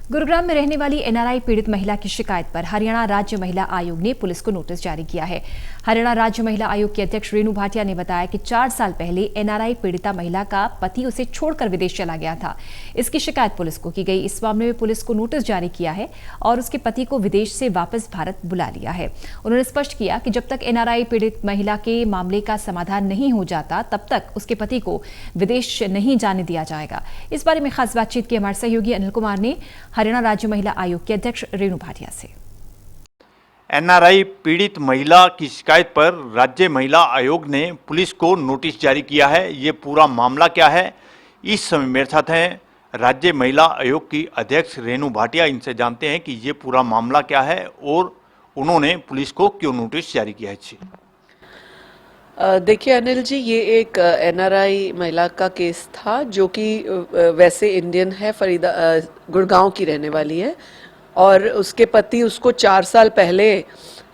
गुरुग्राम में रहने वाली एनआरआई पीड़ित महिला की शिकायत पर हरियाणा राज्य महिला आयोग ने पुलिस को नोटिस जारी किया है। हरियाणा राज्य महिला आयोग के अध्यक्ष रेणु भाटिया ने बताया कि 4 साल पहले एनआरआई पीड़िता महिला का पति उसे छोड़कर विदेश चला गया था। इसकी शिकायत पुलिस को की गई। इस मामले में पुलिस को नोटिस जारी किया है और उसके पति को विदेश से वापस भारत बुला लिया है। उन्होंने स्पष्ट किया कि जब तक एनआरआई पीड़ित महिला के मामले का समाधान नहीं हो जाता तब तक उसके पति को विदेश नहीं जाने दिया जाएगा। इस बारे में खास बातचीत की हमारे सहयोगी अनिल कुमार ने हरियाणा राज्य महिला आयोग के अध्यक्ष रेणु भाटिया से। एनआरआई पीड़ित महिला की शिकायत पर राज्य महिला आयोग ने पुलिस को नोटिस जारी किया है। ये पूरा मामला क्या है, इस समय मेरे साथ हैं राज्य महिला आयोग की अध्यक्ष रेणु भाटिया। इनसे जानते हैं कि ये पूरा मामला क्या है और उन्होंने पुलिस को क्यों नोटिस जारी किया है। देखिए अनिल जी, ये एक एनआरआई महिला का केस था जो कि वैसे इंडियन है, गुड़गांव की रहने वाली है और उसके पति उसको 4 साल पहले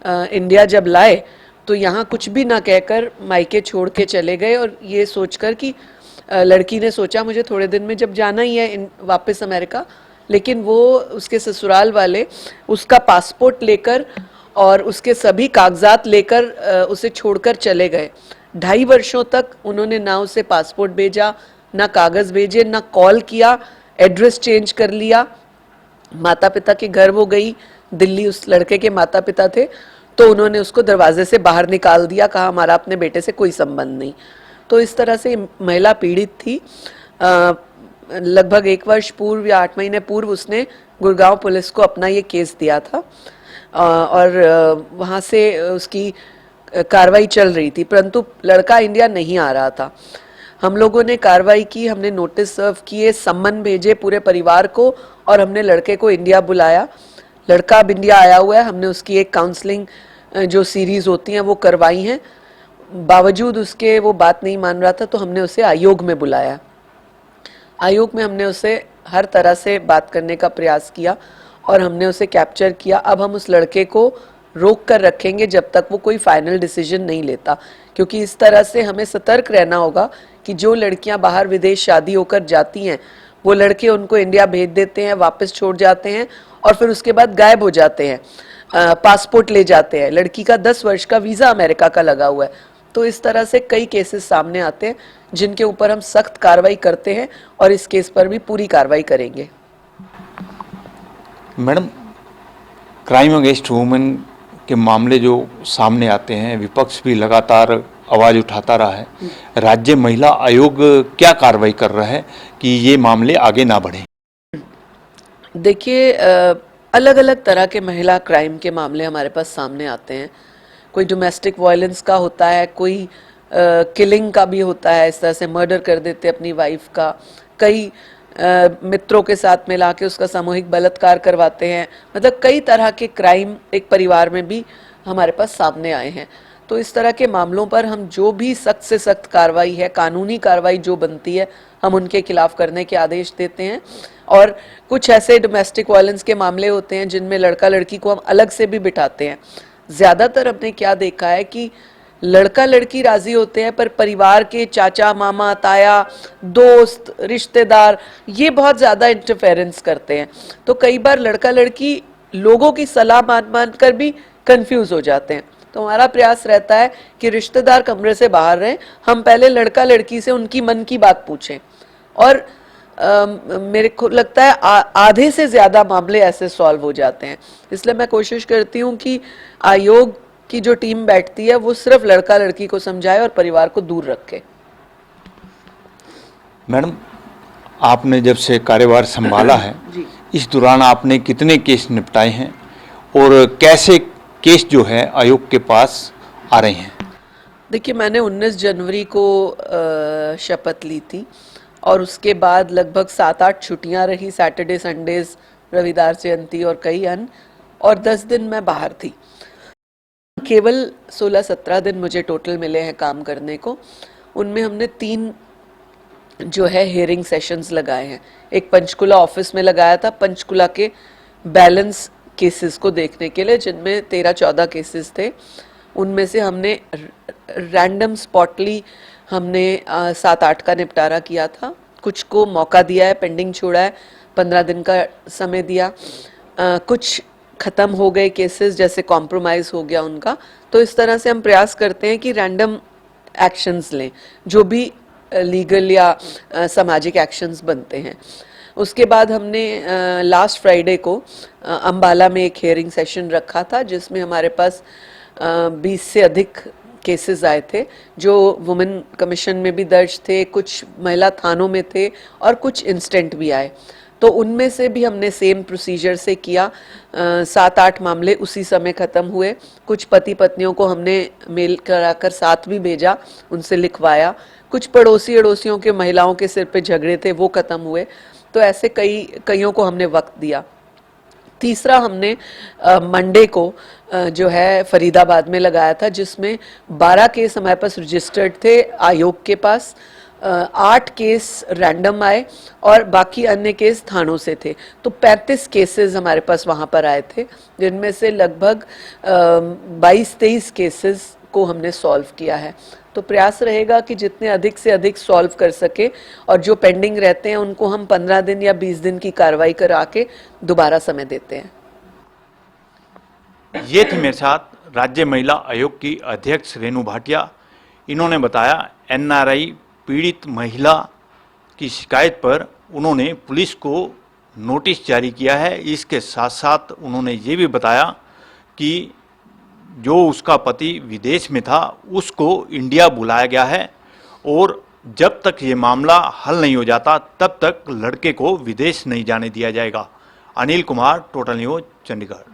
इंडिया जब लाए तो यहाँ कुछ भी ना कहकर मायके छोड़ के चले गए और ये सोचकर कि लड़की ने सोचा मुझे थोड़े दिन में जब जाना ही है वापस अमेरिका, लेकिन वो उसके ससुराल वाले उसका पासपोर्ट लेकर और उसके सभी कागजात लेकर उसे छोड़कर चले गए। 2.5 वर्षों तक उन्होंने ना उसे पासपोर्ट भेजा, ना कागज भेजे, ना कॉल किया, एड्रेस चेंज कर लिया। माता पिता के घर वो गई, दिल्ली उस लड़के के माता पिता थे, तो उन्होंने उसको दरवाजे से बाहर निकाल दिया, कहा हमारा अपने बेटे से कोई संबंध नहीं। तो इस तरह से महिला पीड़ित थी। लगभग 1 वर्ष पूर्व या 8 महीने पूर्व उसने गुड़गांव पुलिस को अपना ये केस दिया था और वहाँ से उसकी कार्रवाई चल रही थी, परंतु लड़का इंडिया नहीं आ रहा था। हम लोगों ने कार्रवाई की, हमने नोटिस सर्व किए, सम्मन भेजे पूरे परिवार को और हमने लड़के को इंडिया बुलाया। लड़का अब इंडिया आया हुआ है। हमने उसकी एक काउंसलिंग जो सीरीज होती हैं वो करवाई हैं। बावजूद उसके वो बात नहीं मान रहा था तो हमने उसे आयोग में बुलाया। आयोग में हमने उसे हर तरह से बात करने का प्रयास किया और हमने उसे कैप्चर किया। अब हम उस लड़के को रोक कर रखेंगे जब तक वो कोई फाइनल डिसीजन नहीं लेता, क्योंकि इस तरह से हमें सतर्क रहना होगा कि जो लड़कियां बाहर विदेश शादी होकर जाती हैं वो लड़के उनको इंडिया भेज देते हैं, वापस छोड़ जाते हैं और फिर उसके बाद गायब हो जाते हैं, पासपोर्ट ले जाते हैं। लड़की का 10 वर्ष का वीज़ा अमेरिका का लगा हुआ है। तो इस तरह से कई केसेस सामने आते हैं जिनके ऊपर हम सख्त कार्रवाई करते हैं और इस केस पर भी पूरी कार्रवाई करेंगे। मैडम, क्राइम अगेंस्ट वुमेन के मामले जो सामने आते हैं, विपक्ष भी लगातार आवाज़ उठाता रहा है। राज्य महिला आयोग क्या कार्रवाई कर रहा है कि ये मामले आगे ना बढ़े? देखिए, अलग अलग तरह के महिला क्राइम के मामले हमारे पास सामने आते हैं। कोई डोमेस्टिक वायलेंस का होता है, कोई किलिंग का भी होता है, इस तरह से मर्डर कर देते अपनी वाइफ का। कई मित्रों के साथ मिला के उसका सामूहिक बलात्कार करवाते हैं। मतलब कई तरह के क्राइम एक परिवार में भी हमारे पास सामने आए हैं। तो इस तरह के मामलों पर हम जो भी सख्त से सख्त कार्रवाई है, कानूनी कार्रवाई जो बनती है, हम उनके खिलाफ करने के आदेश देते हैं। और कुछ ऐसे डोमेस्टिक वायलेंस के मामले होते हैं जिनमें लड़का लड़की को हम अलग से भी बिठाते हैं। ज़्यादातर हमने क्या देखा है कि लड़का लड़की राजी होते हैं पर परिवार के चाचा मामा ताया दोस्त रिश्तेदार ये बहुत ज़्यादा इंटरफेरेंस करते हैं। तो कई बार लड़का लड़की लोगों की सलाह मान कर भी कंफ्यूज हो जाते हैं। तो हमारा प्रयास रहता है कि रिश्तेदार कमरे से बाहर रहें, हम पहले लड़का लड़की से उनकी मन की बात पूछें। और मेरे को लगता है आधे से ज़्यादा मामले ऐसे सॉल्व हो जाते हैं। इसलिए मैं कोशिश करती हूँ कि आयोग की जो टीम बैठती है वो सिर्फ लड़का लड़की को समझाए और परिवार को दूर रखे। मैडम, आपने जब से कार्यभार संभाला है इस दौरान आपने कितने केस निपटाए हैं और कैसे केस जो है आयोग के पास आ रहे हैं? देखिए, मैंने 19 जनवरी को शपथ ली थी और उसके बाद लगभग 7-8 छुट्टियां रही, सैटरडे संडेज, रविदार जयंती और कई अन्य, और 10 दिन मैं बाहर थी। केवल 16-17 दिन मुझे टोटल मिले हैं काम करने को। उनमें हमने 3 जो है हियरिंग सेशंस लगाए हैं। एक पंचकुला ऑफिस में लगाया था, पंचकुला के बैलेंस केसेस को देखने के लिए, जिनमें 13-14 केसेस थे। उनमें से हमने रैंडम स्पॉटली हमने 7-8 का निपटारा किया था। कुछ को मौका दिया है, पेंडिंग छोड़ा है, 15 दिन का समय दिया। कुछ ख़त्म हो गए केसेस, जैसे कॉम्प्रोमाइज़ हो गया उनका। तो इस तरह से हम प्रयास करते हैं कि रैंडम एक्शंस लें, जो भी लीगल या सामाजिक एक्शंस बनते हैं। उसके बाद हमने लास्ट फ्राइडे को अम्बाला में एक हियरिंग सेशन रखा था, जिसमें हमारे पास 20 से अधिक केसेस आए थे, जो वुमेन कमीशन में भी दर्ज थे, कुछ महिला थानों में थे और कुछ इंस्टेंट भी आए। तो उनमें से भी हमने सेम प्रोसीजर से किया। 7-8 मामले उसी समय ख़त्म हुए। कुछ पति पत्नियों को हमने मेल कराकर साथ भी भेजा, उनसे लिखवाया। कुछ पड़ोसी अड़ोसियों के महिलाओं के सिर पे झगड़े थे, वो ख़त्म हुए। तो ऐसे कईयों को हमने वक्त दिया। तीसरा हमने मंडे को जो है फरीदाबाद में लगाया था, जिसमें 12 केस हमारे पास रजिस्टर्ड थे आयोग के पास। 8 केस रैंडम आए और बाकी अन्य केस थानों से थे। तो 35 केसेस हमारे पास वहाँ पर आए थे, जिनमें से लगभग 22-23 केसेस को हमने सॉल्व किया है। तो प्रयास रहेगा कि जितने अधिक से अधिक सॉल्व कर सके, और जो पेंडिंग रहते हैं उनको हम 15 दिन या 20 दिन की कार्रवाई करा के दोबारा समय देते हैं। ये थी मेरे साथ राज्य महिला आयोग की अध्यक्ष रेणु भाटिया। इन्होंने बताया एनआरआई पीड़ित महिला की शिकायत पर उन्होंने पुलिस को नोटिस जारी किया है। इसके साथ साथ उन्होंने ये भी बताया कि जो उसका पति विदेश में था उसको इंडिया बुलाया गया है, और जब तक ये मामला हल नहीं हो जाता तब तक लड़के को विदेश नहीं जाने दिया जाएगा। Anil Kumar, total news, Chandigarh.